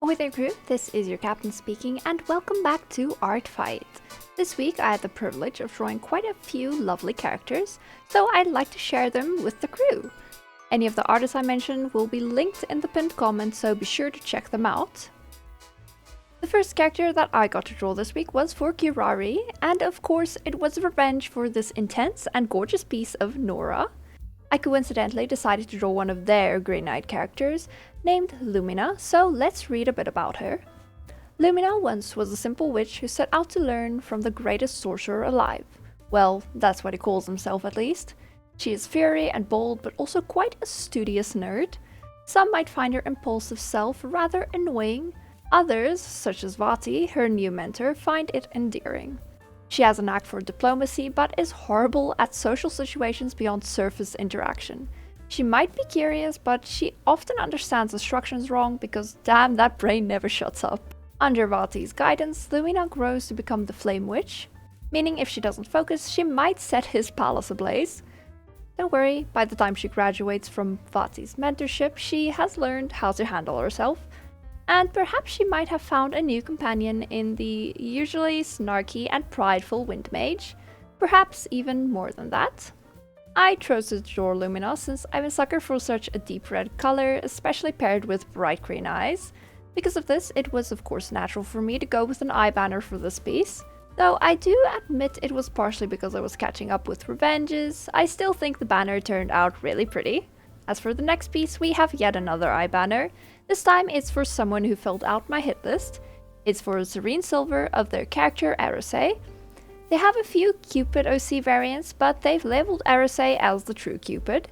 Ahoy there crew, this is your captain speaking and welcome back to Art Fight. This week I had the privilege of drawing quite a few lovely characters, so I'd like to share them with the crew. Any of the artists I mentioned will be linked in the pinned comment, so be sure to check them out. The first character that I got to draw this week was for Kirari, and of course it was revenge for this intense and gorgeous piece of Nora. I coincidentally decided to draw one of their Grey Knight characters, named Lumina, so let's read a bit about her. Lumina once was a simple witch who set out to learn from the greatest sorcerer alive. Well, that's what he calls himself at least. She is fiery and bold, but also quite a studious nerd. Some might find her impulsive self rather annoying. Others, such as Vati, her new mentor, find it endearing. She has a knack for diplomacy, but is horrible at social situations beyond surface interaction. She might be curious, but she often understands instructions wrong because damn, that brain never shuts up. Under Vati's guidance, Lumina grows to become the Flame Witch, meaning if she doesn't focus, she might set his palace ablaze. Don't worry, by the time she graduates from Vati's mentorship, she has learned how to handle herself. And perhaps she might have found a new companion in the usually snarky and prideful Wind Mage. Perhaps even more than that. I chose to draw Lumina since I'm a sucker for such a deep red color, especially paired with bright green eyes. Because of this, it was of course natural for me to go with an eye banner for this piece. Though I do admit it was partially because I was catching up with Revenges, I still think the banner turned out really pretty. As for the next piece, we have yet another eye banner. This time it's for someone who filled out my hit list. It's for Serene Silver of their character Arase. They have a few Cupid OC variants, but they've labeled Arase as the true Cupid.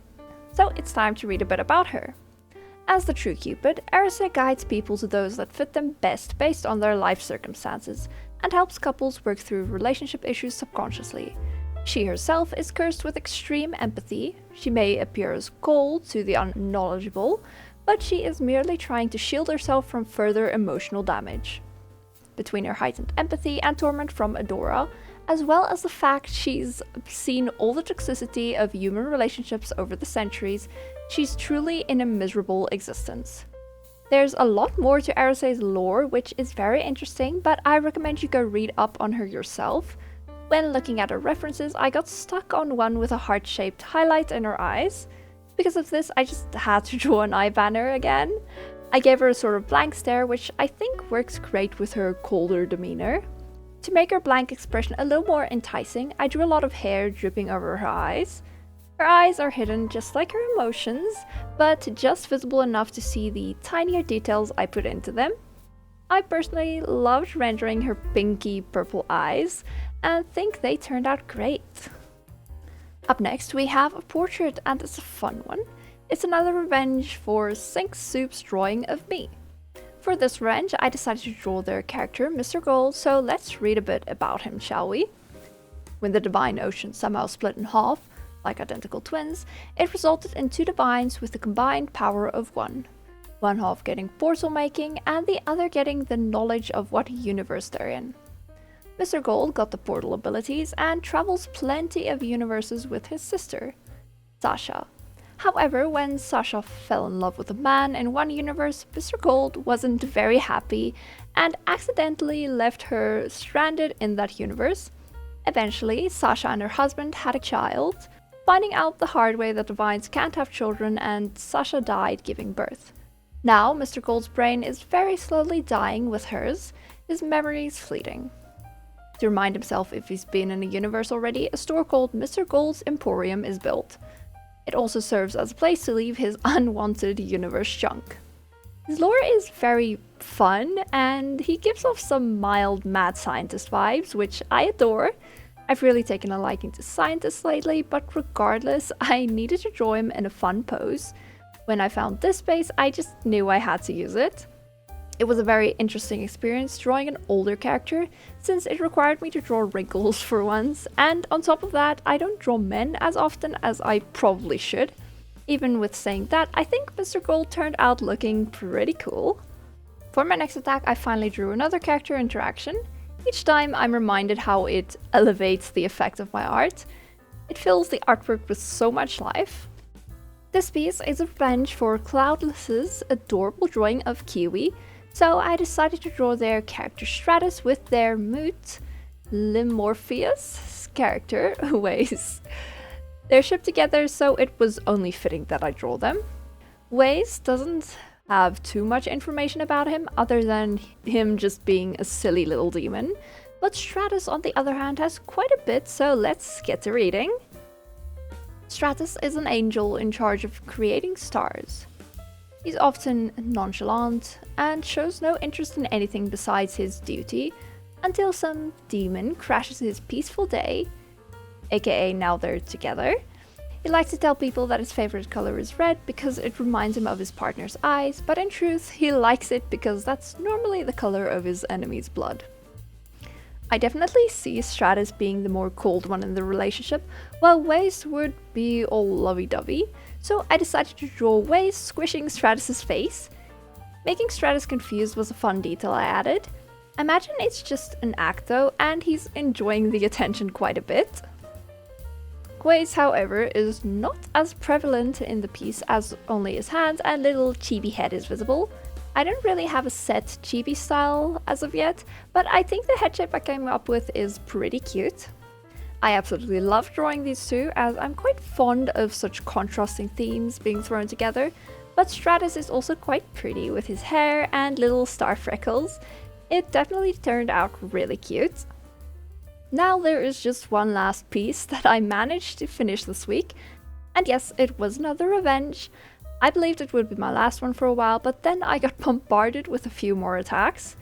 So it's time to read a bit about her. As the true Cupid, Arase guides people to those that fit them best based on their life circumstances, and helps couples work through relationship issues subconsciously. She herself is cursed with extreme empathy. She may appear as cold to the unknowledgeable, but she is merely trying to shield herself from further emotional damage. Between her heightened empathy and torment from Adora, as well as the fact she's seen all the toxicity of human relationships over the centuries, she's truly in a miserable existence. There's a lot more to Arase's lore, which is very interesting, but I recommend you go read up on her yourself. When looking at her references, I got stuck on one with a heart-shaped highlight in her eyes. Because of this, I just had to draw an eye banner again. I gave her a sort of blank stare, which I think works great with her colder demeanor. To make her blank expression a little more enticing, I drew a lot of hair dripping over her eyes. Her eyes are hidden just like her emotions, but just visible enough to see the tinier details I put into them. I personally loved rendering her pinky purple eyes, and think they turned out great. Up next we have a portrait, and it's a fun one. It's another revenge for Sink Soup's drawing of me. For this revenge I decided to draw their character Mr. Gold, so let's read a bit about him, shall we? When the Divine Ocean somehow split in half, like identical twins, it resulted in two divines with the combined power of one. One half getting portal making and the other getting the knowledge of what universe they're in. Mr. Gold got the portal abilities and travels plenty of universes with his sister, Sasha. However, when Sasha fell in love with a man in one universe, Mr. Gold wasn't very happy and accidentally left her stranded in that universe. Eventually, Sasha and her husband had a child, finding out the hard way that divines can't have children, and Sasha died giving birth. Now, Mr. Gold's brain is very slowly dying with hers, his memories fleeting. To remind himself if he's been in a universe already, a store called Mr. Gold's Emporium is built. It also serves as a place to leave his unwanted universe junk. His lore is very fun, and he gives off some mild mad scientist vibes, which I adore. I've really taken a liking to scientists lately, but regardless, I needed to draw him in a fun pose. When I found this space, I just knew I had to use it. It was a very interesting experience drawing an older character, since it required me to draw wrinkles for once, and on top of that, I don't draw men as often as I probably should. Even with saying that, I think Mr. Gold turned out looking pretty cool. For my next attack, I finally drew another character interaction. Each time I'm reminded how it elevates the effect of my art. It fills the artwork with so much life. This piece is a revenge for Cloudless's adorable drawing of Kiwi. So I decided to draw their character Stratus with their Moot Limorpheus character Waze. They're shipped together, so it was only fitting that I draw them. Waze doesn't have too much information about him other than him just being a silly little demon, but Stratus on the other hand has quite a bit, so let's get to reading. Stratus is an angel in charge of creating stars. He's often nonchalant and shows no interest in anything besides his duty until some demon crashes his peaceful day, aka now they're together. He likes to tell people that his favorite color is red because it reminds him of his partner's eyes, but in truth he likes it because that's normally the color of his enemy's blood. I definitely see Stratus being the more cold one in the relationship, while Waze would be all lovey-dovey, so I decided to draw Waze squishing Stratus's face. Making Stratus confused was a fun detail I added. Imagine it's just an act though, and he's enjoying the attention quite a bit. Waze, however, is not as prevalent in the piece as only his hands and little chibi head is visible. I don't really have a set chibi style as of yet, but I think the head shape I came up with is pretty cute. I absolutely love drawing these two, as I'm quite fond of such contrasting themes being thrown together, but Stratus is also quite pretty with his hair and little star freckles. It definitely turned out really cute. Now there is just one last piece that I managed to finish this week, and yes, it was another revenge. I believed it would be my last one for a while, but then I got bombarded with a few more attacks.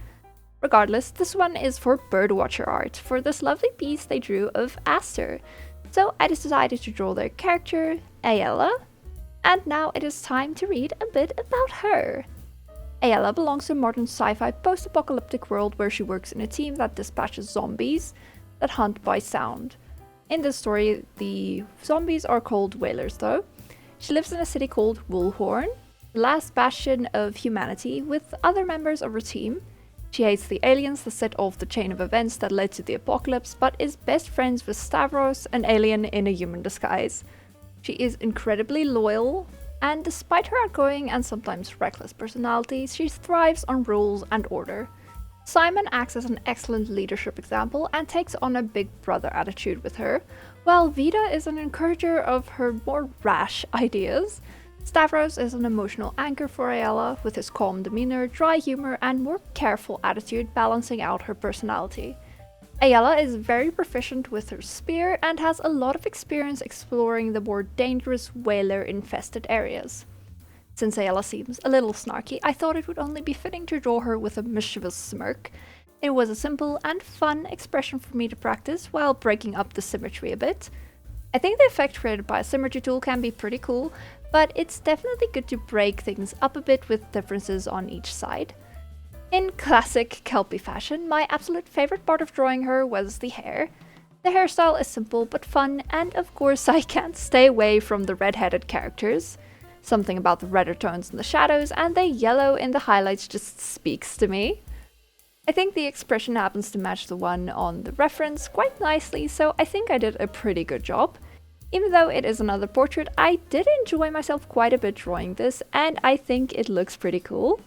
Regardless, this one is for Birdwatcher art, for this lovely piece they drew of Aster. So I decided to draw their character, Ayala, and now it is time to read a bit about her. Ayala belongs to a modern sci-fi post-apocalyptic world where she works in a team that dispatches zombies that hunt by sound. In this story, the zombies are called whalers though. She lives in a city called Woolhorn, the last bastion of humanity, with other members of her team. She hates the aliens that set off the chain of events that led to the apocalypse, but is best friends with Stavros, an alien in a human disguise. She is incredibly loyal, and despite her outgoing and sometimes reckless personality, she thrives on rules and order. Simon acts as an excellent leadership example and takes on a big brother attitude with her, while Vida is an encourager of her more rash ideas. Stavros is an emotional anchor for Ayala, with his calm demeanor, dry humor, and more careful attitude balancing out her personality. Ayala is very proficient with her spear and has a lot of experience exploring the more dangerous whaler-infested areas. Since Ayala seems a little snarky, I thought it would only be fitting to draw her with a mischievous smirk. It was a simple and fun expression for me to practice while breaking up the symmetry a bit. I think the effect created by a symmetry tool can be pretty cool, but it's definitely good to break things up a bit with differences on each side. In classic Kelpi fashion, my absolute favorite part of drawing her was the hair. The hairstyle is simple but fun, and of course I can't stay away from the red-headed characters. Something about the redder tones in the shadows and the yellow in the highlights just speaks to me. I think the expression happens to match the one on the reference quite nicely, so I think I did a pretty good job. Even though it is another portrait, I did enjoy myself quite a bit drawing this, and I think it looks pretty cool.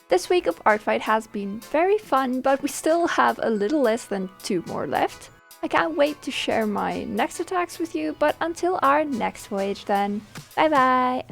This week of Art Fight has been very fun, but we still have a little less than 2 more left. I can't wait to share my next attacks with you, but until our next voyage then, bye bye!